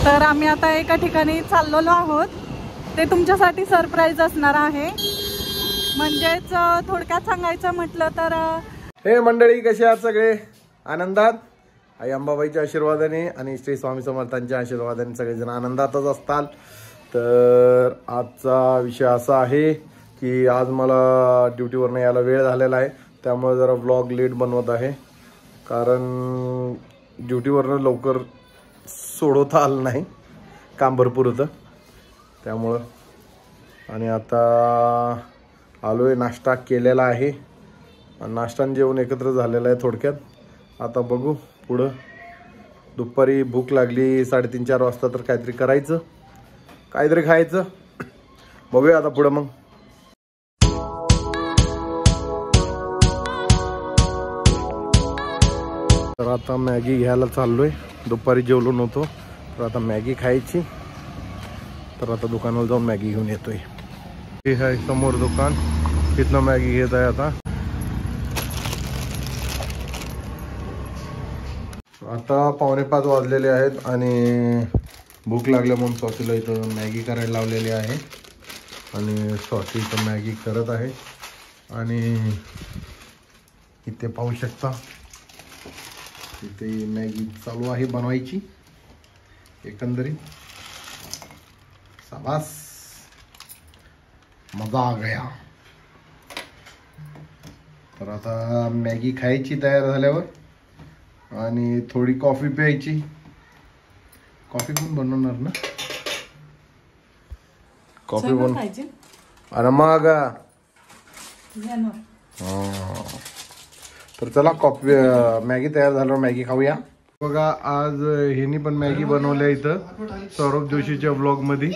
तर आम्ही आता एका ठिकाणी चाललेलो आहोत, ते तुमच्यासाठी सरप्राईज असणार आहे। म्हणजेच थोडक्यात सांगायचं म्हटलं तर हे मंडळी कसे आहात सगळे? आनंदात? आई अंबाबाईच्या आशीर्वादाने आणि श्री स्वामी समर्थांच्या आशीर्वादाने सगळेजण आनंदातच असताल। तर आजचा विषय असा आहे की आज मला ड्युटीवरनं यायला वेळ झालेला आहे, त्यामुळे जरा व्लॉग लेट बनवत आहे, कारण ड्युटीवरनं लवकर सोडवता आलं नाही, काम भरपूर होतं त्यामुळं। आणि आता आलो आहे, नाश्ता केलेला आहे, नाश्ता आणि जेवण एकत्र झालेलं आहे थोडक्यात। आता बघू पुढं, दुपारी भूक लागली 3:30-4 वाजता, तर काहीतरी करायचं, काहीतरी खायचं, बघूया आता पुढं मग। तर आता मॅगी घ्यायला चाललोय, दुपारी जेवलो नव्हतो तर आता मॅगी खायची, तर आता दुकानावर जाऊन मॅगी घेऊन येतोय। हे आहे समोर दुकान, तिथनं मॅगी घेत आहे आता। आता 4:45 वाजलेले आहेत आणि भूक लागल्या म्हणून स्वातीला इथं मॅगी करायला लावलेली आहे आणि स्वाती इथं मॅगी करत आहे। आणि इथे पाहू शकता, इथे मॅगी चालू आहे बनवायची एकंदरीत। शाबाश, मजा आ गया। तर आता मॅगी खायची तयार झाल्यावर आणि थोडी कॉफी प्यायची। कॉफी पण बनवणार ना? कॉफी बन अरे मग तर चला कॉफी मॅगी तयार झाल्यावर मॅगी खाऊया। बघा आज ह्यांनी पण मॅगी बनवल्या इथं सौरभ जोशीच्या ब्लॉग मध्ये,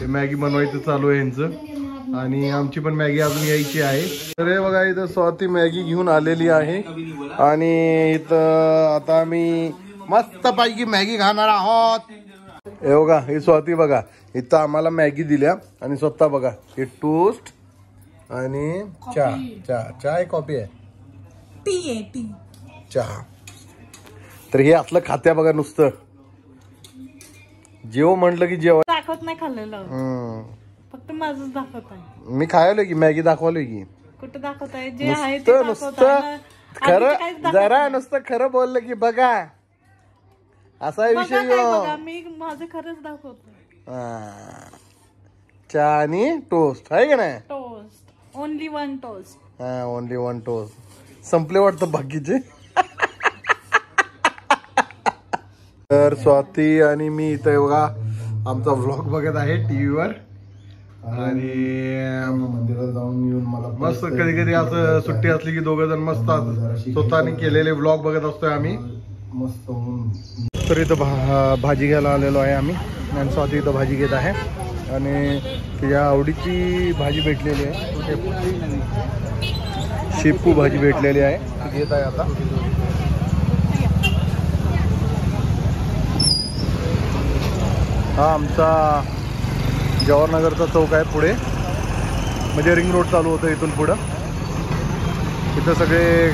ते मॅगी बनवायचं चालू आहे ह्यांचं, आणि आमची पण मॅगी अजून यायची आहे। तर हे बघा इथं स्वाती मॅगी घेऊन आलेली आहे आणि इथं आता आम्ही मस्त पैकी मॅगी खाणार आहोत। हे बघा ही स्वाती बघा, इथं आम्हाला मॅगी दिल्या आणि स्वतः बघा हे टोस्ट आणि चहा आहे, कॉफी आहे, टी चहा। तर हे असलं खात्या बघा, नुसतं जेव म्हटलं की जेव दाखवत नाही खाल्लेलं, फक्त माझंच दाखवत आहे। मी खायलोय की मॅगी दाखवलोय की, कुठं दाखवत आहे? जे आहे ते नुसतं खरं, जरा नुसतं खरं बोललं की बघा असा विषय। मी माझं खरंच दाखवतो, चहा आणि टोस्ट आहे का नाही? Toast, only one toast. हा, ओनली वन टोस्ट। संपले वाटतं बाकीचे। तर स्वाती आणि मी इथं बघा आमचा व्लॉग बघत आहे टीव्हीवर, आणि मंदिरात जाऊन येऊन मला मस्त कधी कधी असं सुट्टी असली की दोघं जण मस्त स्वतःने केलेले व्लॉग बघत असतोय आम्ही मस्त। तर इथं भाजी घ्यायला आलेलो आहे आम्ही, आणि स्वाती इथं भाजी घेत आहे आणि तिच्या आवडीची भाजी भेटलेली आहे, शेपू भाजी भेटलेली आहे, ती घेत आहे आता। हा आमचा जवाहरनगरचा चौक आहे पुढे, म्हणजे रिंग रोड चालू होतं इथून पुढं। इथं सगळे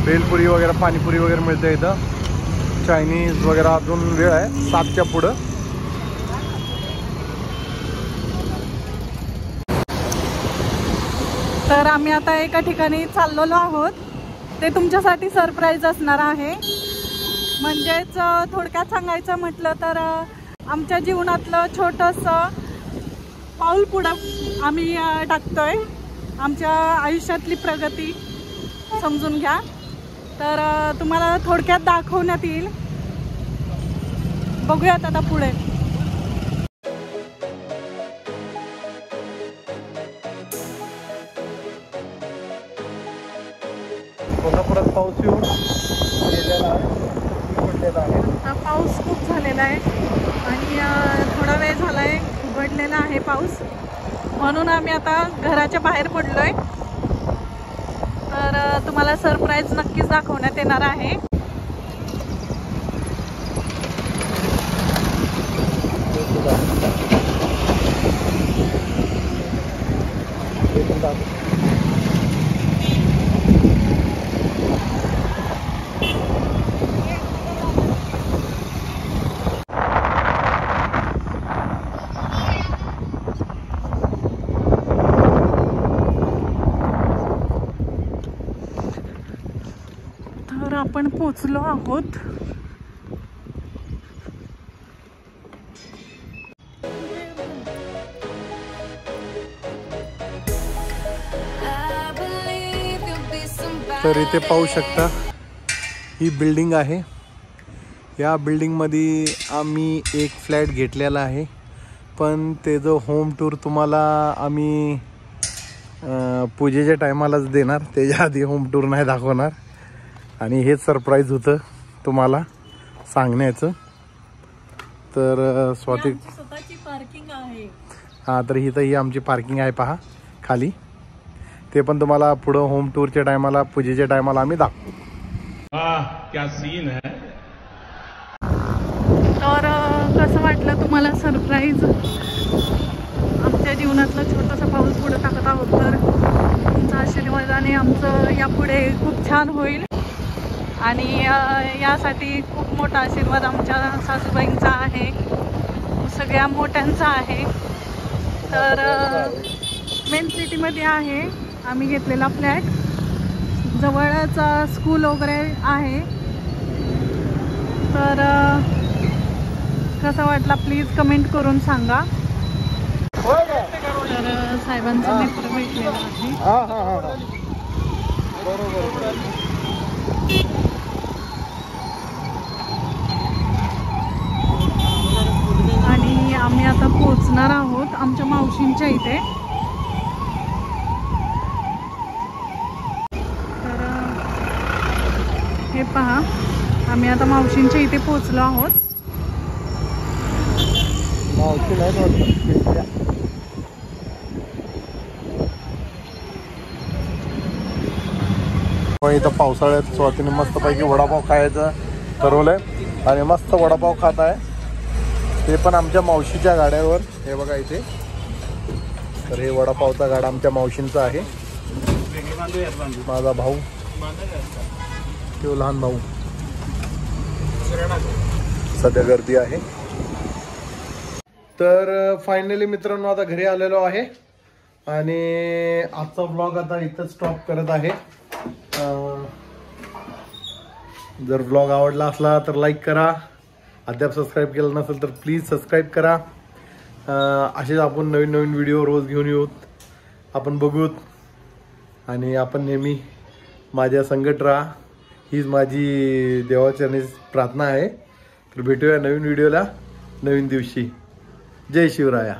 भेलपुरी वगैरे, पाणीपुरी वगैरे मिळते इथं, चायनीज वगैरे अजून वेळ आहे 7च्या पुढं। तर आम्ही आता एका ठिकाणी चाललेलो आहोत, ते तुमच्यासाठी सरप्राईज असणार आहे। म्हणजेच थोडक्यात सांगायचं म्हटलं तर आमच्या जीवनातलं छोटंसं पाऊल पुढं आम्ही टाकतोय, आमच्या आयुष्यातली प्रगती समजून घ्या। तर तुम्हाला थोडक्यात दाखवण्यात येईल, बघूयात आता पुढे। कोल्हापुरात पाऊस येऊन गेलेला आहे, पाऊस खूप झालेला आहे आणि थोडा वेळ झालाय उघडलेला आहे पाऊस, म्हणून आम्ही आता घराच्या बाहेर पडलोय। तर तुम्हाला सरप्राईज नक्कीच दाखवण्यात येणार आहे। पोचलो आहोत. तर इथे पाहू शकता ही बिल्डिंग आहे. या बिल्डिंगमध्ये आम्ही एक फ्लॅट घेतलेला आहे, पण त्याचं होम टूर तुम्हाला आम्ही पूजेच्या टायमालाच देणार, त्याच्या आधी होम टूर नाही दाखवणार. आणि हेच सरप्राईज होतं तुम्हाला सांगण्याचं. तर स्वतः स्वतःची पार्किंग आहे. हां, तर ही आमची पार्किंग आहे पहा खाली. ते पण तुम्हाला पुढं होम टूरच्या टायमाला, पूजेच्या टायमाला आम्ही दाखवू. क्या सीन है. तर कसं वाटलं तुम्हाला सरप्राईज? आमच्या जीवनातलं छोटंसं पाऊल पुढे टाकत आहोत. तर तुमच्या आशीर्वादाने आमचं यापुढे खूप छान होईल. आणि यासाठी खूप मोठा आशीर्वाद आमच्या सासूबाईंचा आहे, सगळ्या मोठ्यांचा आहे. तर मेन सिटीमध्ये आहे आम्ही घेतलेला फ्लॅट. जवळच स्कूल वगैरे आहे. तर कसा वाटला प्लीज कमेंट करून सांगा. तर साहेबांचा मित्र भेटलेला आहे. आणि आम्ही आता पोहोचणार आहोत आमच्या मावशींच्या इथे. तर हे पहा, आम्ही आता मावशींच्या इथे पोहोचलो आहोत. इथं पावसाळ्यात स्वातीने मस्तपैकी वडापाव खायचं ठरवलंय आणि मस्त वडापाव खात आहे. ते पण आमच्या मावशीच्या गाड्यावर. हे बघा इथे. तर हे वडापावचा गाडा आमच्या मावशींचा आहे. माझा भाऊ, तो लहान भाऊ. सध्या गर्दी आहे. तर फायनली मित्रांनो आता घरी आलेलो आहे आणि आजचा ब्लॉग आता इथंच स्टॉप करत आहे. जर ब्लॉग आवडला असला तर लाईक करा. अद्याप सबस्क्राईब केलं नसेल तर प्लीज सबस्क्राईब करा. असेच आपण नवीन नवीन व्हिडिओ रोज घेऊन येऊत, आपण बघूत. आणि आपण नेहमी माझ्या संगत राहा, हीच माझी देवाचरणी प्रार्थना आहे. तर भेटूया नवीन व्हिडिओला नवीन दिवशी. जय शिवराया.